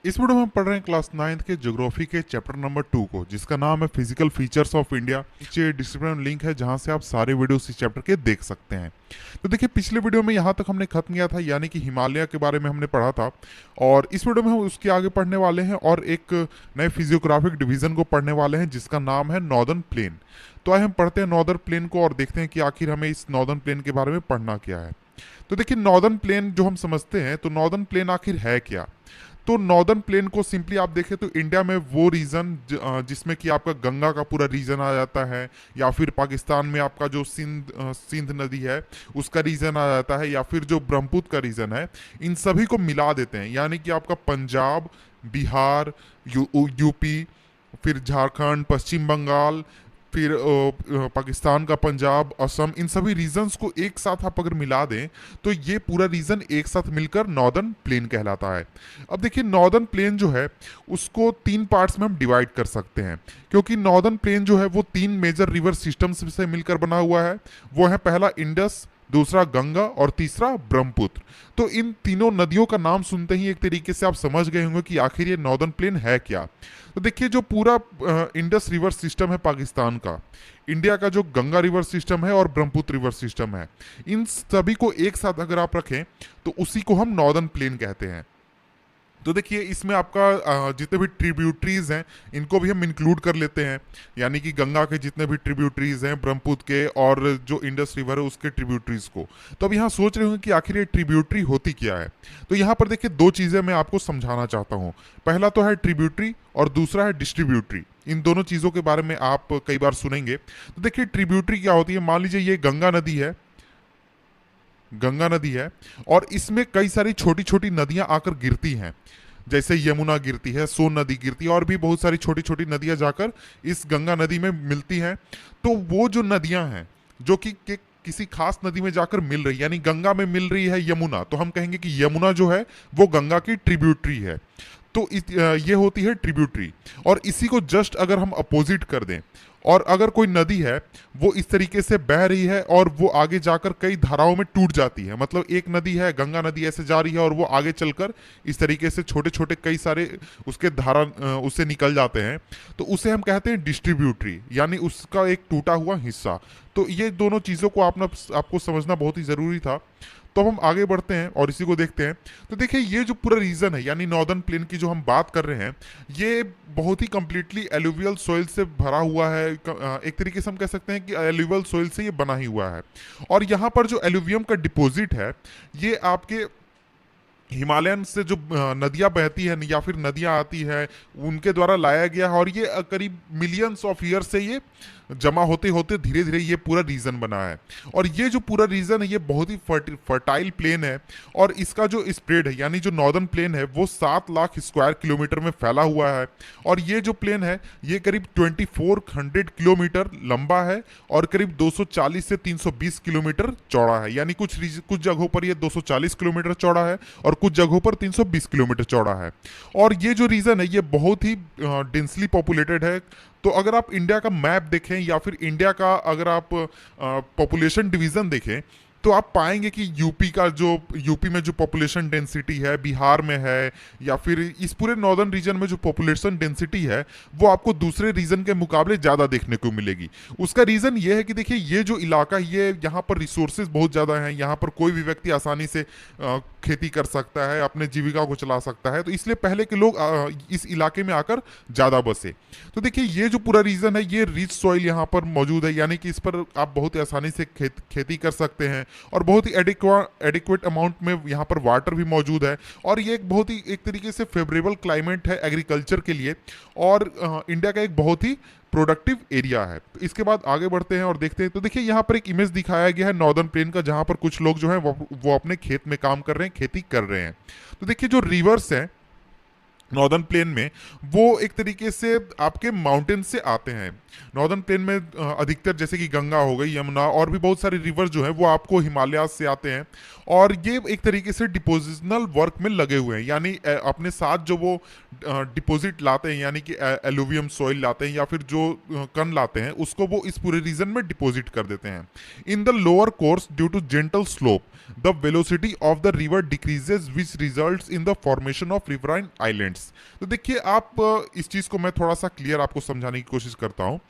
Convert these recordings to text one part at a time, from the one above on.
इस वीडियो में हम पढ़ रहे हैं क्लास 9th के ज्योग्राफी के चैप्टर नंबर 2 को, जिसका नाम है फिजिकल फीचर्स ऑफ इंडिया। नीचे डिस्क्रिप्शन में लिंक है जहां से आप सारे वीडियोस इस चैप्टर के देख सकते हैं। तो देखिए, पिछले वीडियो में यहां तक हमने खत्म किया था, यानी कि हिमालय के बारे में हमने पढ़ा था। और इस वीडियो में हम उसके आगे पढ़ने वाले हैं और एक नए फिजियोग्राफिक डिवीजन को पढ़ने वाले हैं जिसका नाम है नॉर्दर्न प्लेन। तो आइए हम पढ़ते हैं नॉर्दर्न प्लेन को और देखते हैं कि आखिर हमें इस नॉर्दर्न प्लेन के बारे में पढ़ना क्या है। तो देखिए, नॉर्दर्न प्लेन जो हम समझते हैं, तो नॉर्दर्न प्लेन आखिर है क्या। तो नॉर्दर्न प्लेन को सिंपली आप देखें तो इंडिया में वो रीजन जिसमें कि आपका गंगा का पूरा रीजन आ जाता है, या फिर पाकिस्तान में आपका जो सिंध नदी है उसका रीजन आ जाता है, या फिर जो ब्रह्मपुत्र का रीजन है, इन सभी को मिला देते हैं। यानी कि आपका पंजाब, बिहार, यूपी, फिर झारखंड, पश्चिम बंगाल, फिर पाकिस्तान का पंजाब, असम, इन सभी रीजन्स को एक साथ आप अगर मिला दें तो ये पूरा रीजन एक साथ मिलकर नॉर्दर्न प्लेन कहलाता है। अब देखिए, नॉर्दर्न प्लेन जो है उसको 3 पार्ट्स में हम डिवाइड कर सकते हैं, क्योंकि नॉर्दर्न प्लेन जो है वो 3 मेजर रिवर सिस्टम्स से मिलकर बना हुआ है। वो है पहला इंडस, दूसरा गंगा और तीसरा ब्रह्मपुत्र। तो इन तीनों नदियों का नाम सुनते ही एक तरीके से आप समझ गए होंगे कि आखिर ये नॉर्दर्न प्लेन है क्या। तो देखिए, जो पूरा इंडस रिवर सिस्टम है पाकिस्तान का, इंडिया का जो गंगा रिवर सिस्टम है और ब्रह्मपुत्र रिवर सिस्टम है, इन सभी को एक साथ अगर आप रखें तो उसी को हम नॉर्दर्न प्लेन कहते हैं। तो देखिए, इसमें आपका जितने भी ट्रिब्यूटरीज हैं इनको भी हम इंक्लूड कर लेते हैं, यानी कि गंगा के जितने भी ट्रिब्यूटरीज हैं, ब्रह्मपुत्र के और जो इंडस रिवर है उसके ट्रिब्यूटरीज को। तो अब यहाँ सोच रहे होंगे कि आखिर ये ट्रिब्यूटरी होती क्या है। तो यहाँ पर देखिए, 2 चीज़ें मैं आपको समझाना चाहता हूँ। पहला तो है ट्रिब्यूटरी और दूसरा है डिस्ट्रीब्यूटरी। इन दोनों चीज़ों के बारे में आप कई बार सुनेंगे। तो देखिए, ट्रिब्यूटरी क्या होती है। मान लीजिए ये गंगा नदी है, गंगा नदी है, और इसमें कई सारी छोटी छोटी नदियां आकर गिरती हैं। जैसे यमुना गिरती है, सोन नदी गिरती है, और भी बहुत सारी छोटी छोटी नदियां जाकर इस गंगा नदी में मिलती हैं। तो वो जो नदियां हैं जो कि किसी खास नदी में जाकर मिल रही, यानी गंगा में मिल रही है यमुना, तो हम कहेंगे कि यमुना जो है वो गंगा की ट्रिब्यूटरी है। तो ये होती है ट्रिब्यूटरी। और इसी को जस्ट अगर हम अपोजिट कर दें, और अगर कोई नदी है वो इस तरीके से बह रही है और वो आगे जाकर कई धाराओं में टूट जाती है, मतलब एक नदी है, गंगा नदी ऐसे जा रही है और वो आगे चलकर इस तरीके से छोटे छोटे कई सारे उसके धारा उससे निकल जाते हैं, तो उसे हम कहते हैं डिस्ट्रीब्यूटरी, यानी उसका एक टूटा हुआ हिस्सा। तो ये दोनों चीज़ों को आपको समझना बहुत ही ज़रूरी था। तो अब हम आगे बढ़ते हैं और इसी को देखते हैं। तो देखिए, ये जो पूरा रीजन है, यानी नॉर्दर्न प्लेन की जो हम बात कर रहे हैं, ये बहुत ही कंप्लीटली एलुवियल सॉइल से भरा हुआ है। एक तरीके से हम कह सकते हैं कि एलुवियल सॉइल से ये बना ही हुआ है। और यहाँ पर जो एलुवियम का डिपॉजिट है, ये आपके हिमालयन से जो नदियां बहती है या फिर नदियां आती है उनके द्वारा लाया गया है, और ये करीब मिलियंस ऑफ ईयर से ये जमा होते होते धीरे धीरे ये पूरा रीजन बना है। और ये जो पूरा रीजन है ये बहुत ही फर्टाइल प्लेन है, और इसका जो स्प्रेड है, यानी जो नॉर्दर्न प्लेन है, वो 7 लाख स्क्वायर किलोमीटर में फैला हुआ है। और ये जो प्लेन है ये करीब 2400 किलोमीटर लंबा है और करीब 240 से 320 किलोमीटर चौड़ा है। यानी कुछ जगहों पर ये 240 किलोमीटर चौड़ा है और कुछ जगहों पर 320 किलोमीटर चौड़ा है। और ये जो रीजन है ये बहुत ही डेंसली पॉपुलेटेड है। तो अगर आप इंडिया का मैप देखें या फिर इंडिया का अगर आप पॉपुलेशन डिवीजन देखें, तो आप पाएंगे कि यूपी में जो पॉपुलेशन डेंसिटी है, बिहार में है, या फिर इस पूरे नॉर्दर्न रीजन में जो पॉपुलेशन डेंसिटी है वो आपको दूसरे रीजन के मुकाबले ज़्यादा देखने को मिलेगी। उसका रीज़न ये है कि देखिए, ये जो इलाका है ये यहाँ पर रिसोर्सेज बहुत ज़्यादा हैं, यहाँ पर कोई भी व्यक्ति आसानी से खेती कर सकता है, अपने जीविका को चला सकता है। तो इसलिए पहले के लोग इस इलाके में आकर ज़्यादा बसे। तो देखिए, ये जो पूरा रीजन है ये रिच सॉइल यहाँ पर मौजूद है, यानी कि इस पर आप बहुत ही आसानी से खेती कर सकते हैं, और बहुत ही एडिक्वेट अमाउंट में यहाँ पर वाटर भी मौजूद है। और ये एक बहुत ही एक तरीके से फेवरेबल क्लाइमेट है एग्रीकल्चर के लिए, और इंडिया का एक बहुत ही प्रोडक्टिव एरिया है। तो इसके बाद आगे बढ़ते हैं और देखते हैं। तो देखिए, यहाँ पर एक इमेज दिखाया गया है नॉर्दर्न प्लेन का, जहाँ पर कुछ लोग जो हैं वो अपने खेत में काम कर रहे हैं, खेती कर रहे हैं। तो देखिए, जो रिवर्स हैं नॉर्दर्न प्लेन में, वो एक तरीके से आपके माउंटेन से आते हैं। नॉर्दर्न प्लेन में अधिकतर जैसे कि गंगा हो गई, यमुना, और भी बहुत सारे रिवर जो हैं वो आपको हिमालय से आते हैं। और ये एक तरीके से डिपोजिशनल वर्क में लगे हुए हैं, यानी अपने साथ जो वो डिपॉजिट लाते हैं, यानी कि एलुवियम सॉइल लाते हैं या फिर जो कण लाते हैं, उसको वो इस पूरे रीजन में डिपॉजिट कर देते हैं। In the lower course due to gentle slope the velocity of the river decreases which results in the formation of riverine islands. Islands. तो देखिए आप इस चीज़ को मैं थोड़ा सा क्लियर आपको समझाने की कोशिश करता हूँ।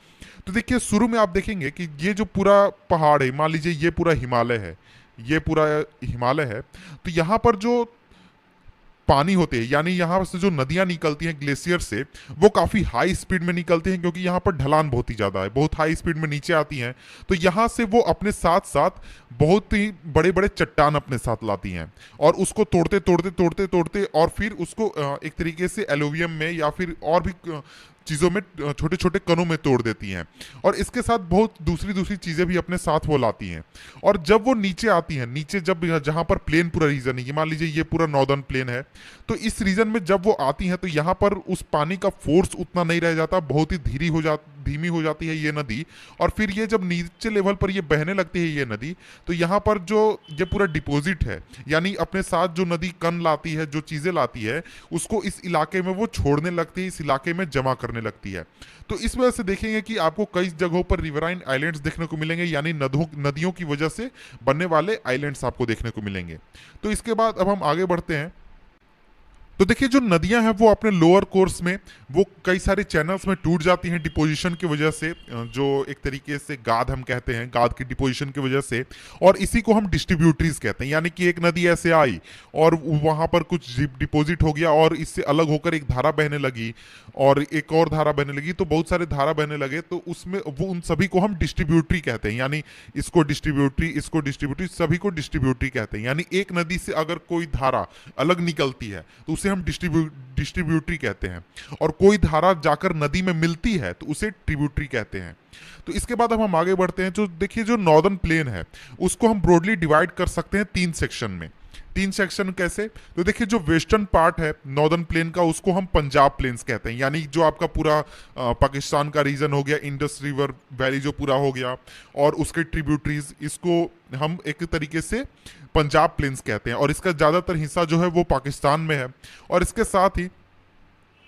तो देखिए शुरू में आप देखेंगे कि ये जो पूरा पहाड़ है, मान लीजिए ये पूरा हिमालय है, ये पूरा हिमालय है, तो यहाँ पर जो पानी होते हैं, यानी यहाँ से जो नदियां निकलती हैं ग्लेशियर से, वो काफ़ी हाई स्पीड में निकलती हैं, क्योंकि यहाँ पर ढलान बहुत ही ज़्यादा है, बहुत हाई स्पीड में नीचे आती हैं। तो यहाँ से वो अपने साथ साथ बहुत ही बड़े बड़े चट्टान अपने साथ लाती हैं, और उसको तोड़ते तोड़ते तोड़ते तोड़ते और फिर उसको एक तरीके से एलुवियम में या फिर और भी चीज़ों में, छोटे छोटे कणों में तोड़ देती हैं, और इसके साथ बहुत दूसरी दूसरी चीज़ें भी अपने साथ वो लाती हैं। और जब वो नीचे आती हैं, नीचे जब जहाँ पर प्लेन पूरा रीजन है, मान लीजिए ये पूरा नॉर्दर्न प्लेन है, तो इस रीजन में जब वो आती हैं तो यहाँ पर उस पानी का फोर्स उतना नहीं रह जाता, बहुत ही धीमी हो जाती है ये नदी। और फिर ये जब नीचे लेवल पर ये बहने लगती है ये नदी, तो यहाँ पर जो ये पूरा डिपॉजिट है, यानी अपने साथ जो नदी कण लाती है, जो चीज़ें लाती है, उसको इस इलाके में वो छोड़ने लगती है, इस इलाके में जमा करने लगती है। तो इस वजह से देखेंगे कि आपको कई जगहों पर रिवराइन आइलैंड्स देखने को मिलेंगे, यानी नदियों की वजह से बनने वाले आइलैंड्स आपको देखने को मिलेंगे। तो इसके बाद अब हम आगे बढ़ते हैं। तो देखिए जो नदियां हैं वो अपने लोअर कोर्स में वो कई सारे चैनल्स में टूट जाती हैं डिपोजिशन की वजह से, जो एक तरीके से गाद हम कहते हैं, गाद की डिपोजिशन की वजह से, और इसी को हम डिस्ट्रीब्यूटरीज कहते हैं। यानी कि एक नदी ऐसे आई और वहां पर कुछ डिपोजिट हो गया और इससे अलग होकर एक धारा बहने लगी और एक और धारा बहने लगी, तो बहुत सारे धारा बहने लगे, तो उसमें वो उन सभी को हम डिस्ट्रीब्यूटरी कहते हैं। यानी इसको डिस्ट्रीब्यूटरी, सभी को डिस्ट्रीब्यूटरी कहते हैं। यानी एक नदी से अगर कोई धारा अलग निकलती है तो उसे हम डिस्ट्रीब्यूटरी कहते हैं, और कोई धारा जाकर नदी में मिलती है तो उसे ट्रिब्यूटरी कहते हैं। तो इसके बाद अब हम आगे बढ़ते हैं। जो देखिए जो नॉर्दर्न प्लेन है उसको हम ब्रॉडली डिवाइड कर सकते हैं 3 सेक्शन में। 3 सेक्शन कैसे? तो देखिए जो वेस्टर्न पार्ट है नॉर्दर्न प्लेन का, उसको हम पंजाब प्लेन्स कहते हैं। यानी जो आपका पूरा पाकिस्तान का रीजन हो गया, इंडस रिवर वैली जो पूरा हो गया, और उसके ट्रिब्यूटरीज, इसको हम एक तरीके से पंजाब प्लेन्स कहते हैं। और इसका ज़्यादातर हिस्सा जो है वो पाकिस्तान में है। और इसके साथ ही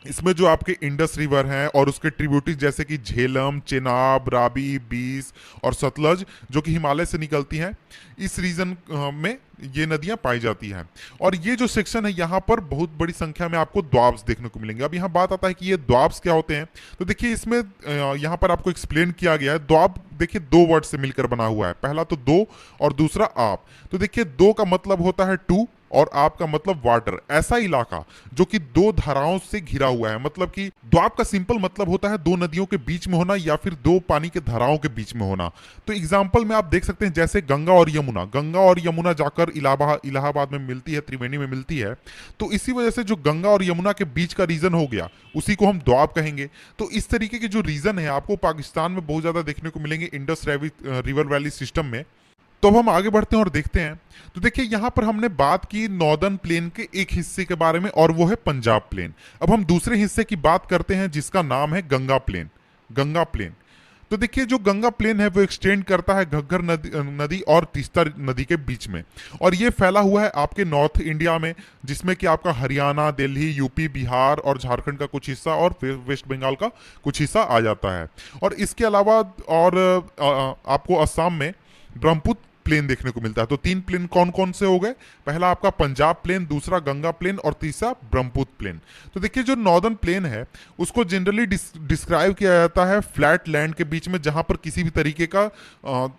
इसमें जो आपके इंडस रिवर हैं और उसके ट्रिब्यूटरीज जैसे कि झेलम, चेनाब, रावी, बीस और सतलज, जो कि हिमालय से निकलती हैं, इस रीजन में ये नदियां पाई जाती हैं। और ये जो सेक्शन है यहाँ पर बहुत बड़ी संख्या में आपको द्वाब्स देखने को मिलेंगे। अब यहाँ बात आता है कि ये द्वाब्स क्या होते हैं। तो देखिए इसमें यहाँ पर आपको एक्सप्लेन किया गया है। द्वाब देखिए 2 वर्ड से मिलकर बना हुआ है, पहला तो दो और दूसरा आप। तो देखिए दो का मतलब होता है टू और आप का मतलब वाटर, ऐसा इलाका जो कि 2 धाराओं से घिरा हुआ है। मतलब कि द्वाब का सिंपल मतलब होता है 2 नदियों के बीच में होना या फिर 2 पानी के धाराओं के बीच में होना। तो एग्जाम्पल में आप देख सकते हैं जैसे गंगा और यमुना जाकर इलाहाबाद में मिलती है, त्रिवेणी में मिलती है। तो इसी वजह से जो गंगा और यमुना के बीच का रीजन हो गया उसी को हम द्वाब कहेंगे। तो इस तरीके के जो रीजन है आपको पाकिस्तान में बहुत ज्यादा देखने को मिलेंगे इंडस रिवर वैली सिस्टम में। तो अब हम आगे बढ़ते हैं और देखते हैं। तो देखिए यहाँ पर हमने बात की नॉर्दर्न प्लेन के एक हिस्से के बारे में और वो है पंजाब प्लेन। अब हम दूसरे हिस्से की बात करते हैं जिसका नाम है गंगा प्लेन। तो देखिए जो गंगा प्लेन है वो एक्सटेंड करता है घग्गर नदी और तीस्ता नदी के बीच में, और ये फैला हुआ है आपके नॉर्थ इंडिया में, जिसमें कि आपका हरियाणा, दिल्ली, यूपी, बिहार और झारखंड का कुछ हिस्सा और वेस्ट बंगाल का कुछ हिस्सा आ जाता है। और इसके अलावा और आपको असम में ब्रह्मपुत्र प्लेन देखने को मिलता है। तो 3 प्लेन कौन कौन से हो गए? पहला आपका पंजाब प्लेन, दूसरा गंगा प्लेन और तीसरा ब्रह्मपुत्र प्लेन। तो देखिए जो नॉर्दर्न प्लेन है उसको जनरली डिस्क्राइब किया जाता है फ्लैट लैंड के बीच में, जहां पर किसी भी तरीके का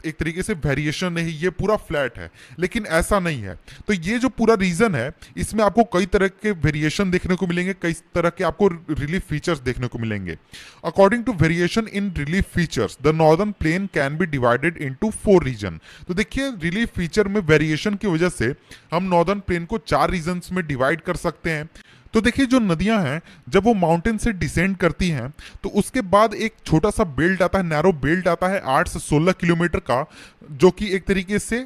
एक तरीके से वेरिएशन नहीं, ये पूरा फ्लैट है। लेकिन ऐसा नहीं है। तो ये जो पूरा रीजन है इसमें आपको कई तरह के वेरिएशन देखने को मिलेंगे, कई तरह के आपको रिलीफ फीचर्स देखने को मिलेंगे। According to variation in relief features the northern plain can be divided into 4 region. तो देखिए रिलीफ फीचर में वेरिएशन की वजह से हम नॉर्दर्न प्लेन को 4 रीजन्स में डिवाइड कर सकते हैं। तो देखिए जो नदियां हैं जब वो माउंटेन से डिसेंड करती हैं तो उसके बाद एक छोटा सा बेल्ट आता है, नैरो बेल्ट आता है 8 से 16 किलोमीटर का, जो कि एक तरीके से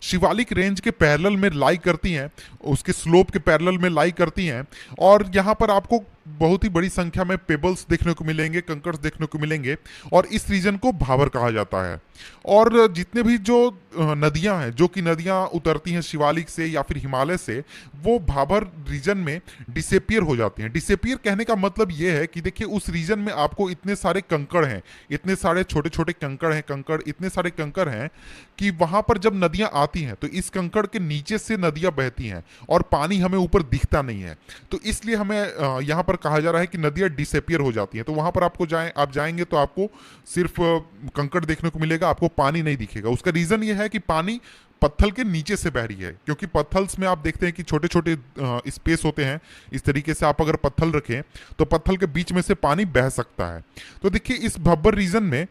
शिवालिक रेंज के पैरेलल में लाई करती हैं, उसके स्लोप के पैरेलल में लाई करती हैं। और यहाँ पर आपको बहुत ही बड़ी संख्या में पेबल्स देखने को मिलेंगे, कंकर्स देखने को मिलेंगे, और इस रीजन को भाबर कहा जाता है। और जितने भी जो नदियां हैं, जो कि नदियां उतरती हैं शिवालिक से या फिर हिमालय से, वो भाबर रीजन में डिसेपियर हो जाती हैं। डिसेपियर कहने का मतलब ये है कि देखिए उस रीजन में आपको इतने सारे कंकड़ हैं, इतने सारे छोटे छोटे कंकड़ हैं, कंकड़ इतने सारे कंकड़ हैं कि वहां पर जब नदियां आती हैं तो इस कंकड़ के नीचे से नदियां बहती हैं और पानी हमें ऊपर दिखता नहीं है। तो इसलिए हमें यहाँ पर कहा जा रहा है कि नदियां डिसेपियर हो जाती हैं। तो वहां पर आप जाएंगे तो आपको सिर्फ कंकड़ देखने को मिलेगा, आपको पानी नहीं दिखेगा। उसका रीजन ये है कि पानी पत्थल के नीचे से बह रही है, क्योंकि पत्थल्स में आप देखते हैं कि छोटे छोटे स्पेस होते हैं। इस तरीके से आप अगर पत्थल रखें तो पत्थल के बीच में से पानी बह सकता है। तो देखिए इस भब्बर रीजन में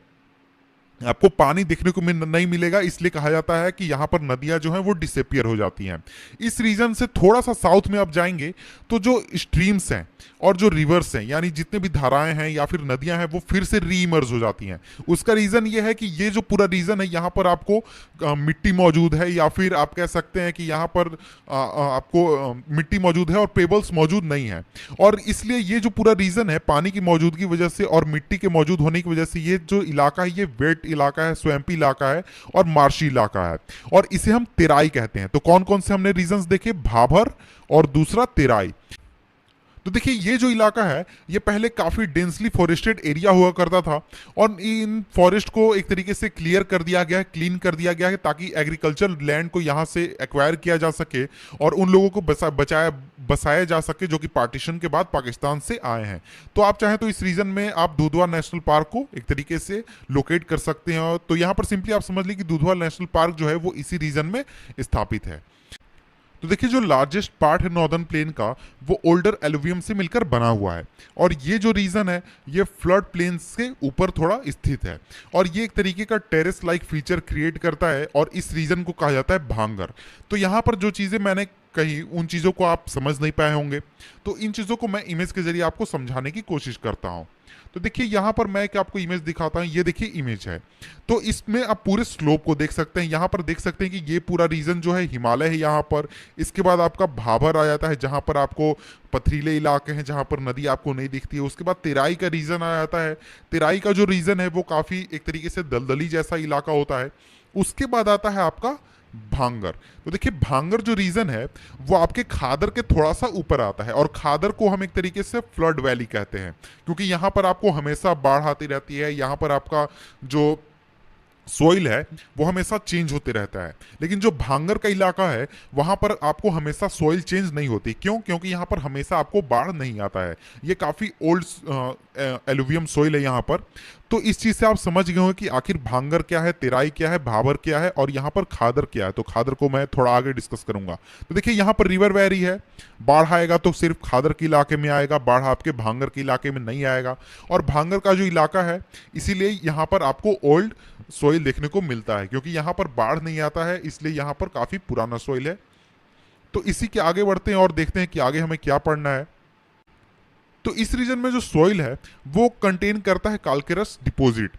आपको पानी देखने को नहीं मिलेगा, इसलिए कहा जाता है कि यहाँ पर नदियां जो हैं वो डिसेपियर हो जाती हैं। इस रीजन से थोड़ा सा साउथ में आप जाएंगे तो जो स्ट्रीम्स हैं और जो रिवर्स हैं, यानी जितने भी धाराएं हैं या फिर नदियां हैं, वो फिर से रीइमर्ज हो जाती हैं। उसका रीजन ये है कि ये जो पूरा रीजन है, यहाँ पर आपको मिट्टी मौजूद है, या फिर आप कह सकते हैं कि यहाँ पर आपको मिट्टी मौजूद है और पेबल्स मौजूद नहीं है। और इसलिए ये जो पूरा रीजन है, पानी की मौजूदगी की वजह से और मिट्टी के मौजूद होने की वजह से, ये जो इलाका है ये वेट इलाका है, स्वैम्पी इलाका है और मार्शी इलाका है, और इसे हम तेराई कहते हैं। तो कौन कौन से हमने रीजंस देखे? भाबर और दूसरा तेराई। तो देखिए ये जो इलाका है ये पहले काफी डेंसली फॉरेस्टेड एरिया हुआ करता था, और इन फॉरेस्ट को एक तरीके से क्लियर कर दिया गया है, क्लीन कर दिया गया है, ताकि एग्रीकल्चर लैंड को यहाँ से एक्वायर किया जा सके और उन लोगों को बसाया जा सके जो कि पार्टीशन के बाद पाकिस्तान से आए हैं। तो आप चाहें तो इस रीजन में आप दुधवा नेशनल पार्क को एक तरीके से लोकेट कर सकते हैं। तो यहाँ पर सिंपली आप समझ लीजिए कि दुधवा नेशनल पार्क जो है वो इसी रीजन में स्थापित है। तो देखिए जो लार्जेस्ट पार्ट है नॉर्दर्न प्लेन का, वो ओल्डर एलुवियम से मिलकर बना हुआ है, और ये जो रीजन है ये फ्लड प्लेन्स के ऊपर थोड़ा स्थित है, और ये एक तरीके का टेरेस लाइक फीचर क्रिएट करता है, और इस रीजन को कहा जाता है भांगर। तो यहाँ पर जो चीज़ें मैंने कही उन चीज़ों को आप समझ नहीं पाए होंगे, तो इन चीज़ों को मैं इमेज के जरिए आपको समझाने की कोशिश करता हूँ। तो देखिए यहाँ पर मैं क्या आपको इमेज दिखाता हूँ, ये देखिए इमेज है। तो इसमें आप पूरे स्लोप को देख सकते हैं। यहाँ पर देख सकते हैं कि ये पूरा रीजन जो है हिमालय है यहाँ पर। इसके बाद आपका भाबर आ जाता है, जहाँ पर आपको पथरीले इलाके हैं, जहाँ पर नदी आपको नहीं दिखती है। उसके बाद तेराई का रीजन आ जाता है। तेराई का जो रीजन है वो काफ़ी एक तरीके से दलदली जैसा इलाका होता है। उसके बाद आता है आपका भांगर। तो देखिए भांगर जो रीजन है वो आपके खादर के थोड़ा सा ऊपर आता है, और खादर को हम एक तरीके से फ्लड वैली कहते हैं, क्योंकि यहाँ पर आपको हमेशा बाढ़ आती रहती है। यहाँ पर आपका जो सोइल है वो हमेशा चेंज होते रहता है। लेकिन जो भांगर का इलाका है वहां पर आपको हमेशा सोइल चेंज नहीं होती। क्यों? क्योंकि यहाँ पर हमेशा आपको बाढ़ नहीं आता है। ये काफ़ी ओल्ड एलुवियम सोइल है यहाँ पर। तो इस चीज़ से आप समझ गए हो कि आखिर भांगर क्या है, तेराई क्या है, भाबर क्या है, और यहाँ पर खादर क्या है। तो खादर को मैं थोड़ा आगे डिस्कस करूंगा। तो देखिए यहाँ पर रिवर वैली है, बाढ़ आएगा तो सिर्फ खादर के इलाके में आएगा, बाढ़ आपके भांगर के इलाके में नहीं आएगा। और भांगर का जो इलाका है इसीलिए यहाँ पर आपको ओल्ड सोइल देखने को मिलता है, क्योंकि यहाँ पर बाढ़ नहीं आता है, इसलिए यहाँ पर काफ़ी पुराना सोइल है। तो इसी के आगे बढ़ते हैं और देखते हैं कि आगे हमें क्या पढ़ना है। तो इस रीजन में जो सॉइल है वो कंटेन करता है कैल्केरस डिपॉजिट,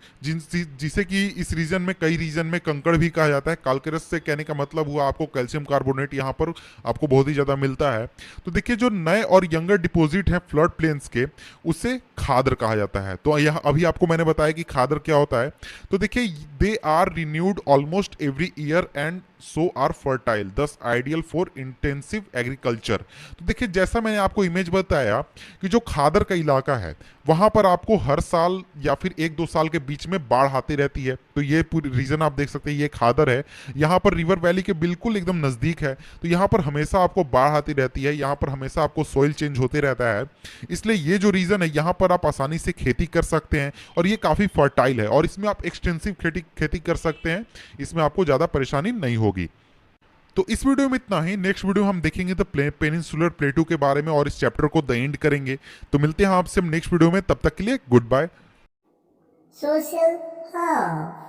जिसे कि इस रीजन में कई रीजन में कंकड़ भी कहा जाता है। कैल्केरस से कहने का मतलब हुआ आपको कैल्शियम कार्बोनेट यहाँ पर आपको बहुत ही ज़्यादा मिलता है। तो देखिए जो नए और यंगर डिपॉजिट हैं फ्लड प्लेन्स के, उसे खादर कहा जाता है। तो यह अभी आपको मैंने बताया कि खादर क्या होता है। तो देखिए they are renewed almost every year and so are fertile thus ideal for intensive agriculture. तो देखिए जैसा मैंने आपको इमेज बताया कि जो खादर का इलाका है वहां पर आपको हर साल या फिर 1-2 साल के बीच में बाढ़ आती रहती है। तो ये पूरी रीजन आप देख सकते हैं, ये खादर है, यहाँ पर रिवर वैली के बिल्कुल एकदम नज़दीक है। तो यहाँ पर हमेशा आपको बाढ़ आती रहती है, यहाँ पर हमेशा आपको सॉइल चेंज होते रहता है। इसलिए ये जो रीजन है यहाँ पर आप आसानी से खेती कर सकते हैं, और ये काफ़ी फर्टाइल है, और इसमें आप एक्सटेंसिव खेती कर सकते हैं। इसमें आपको ज़्यादा परेशानी नहीं होगी। तो इस वीडियो में इतना ही। नेक्स्ट वीडियो हम देखेंगे द पेनिनसुलर प्लेटू के बारे में, और इस चैप्टर को द एंड करेंगे। तो मिलते हैं आपसे नेक्स्ट वीडियो में, तब तक के लिए गुड बाय। Social Hub.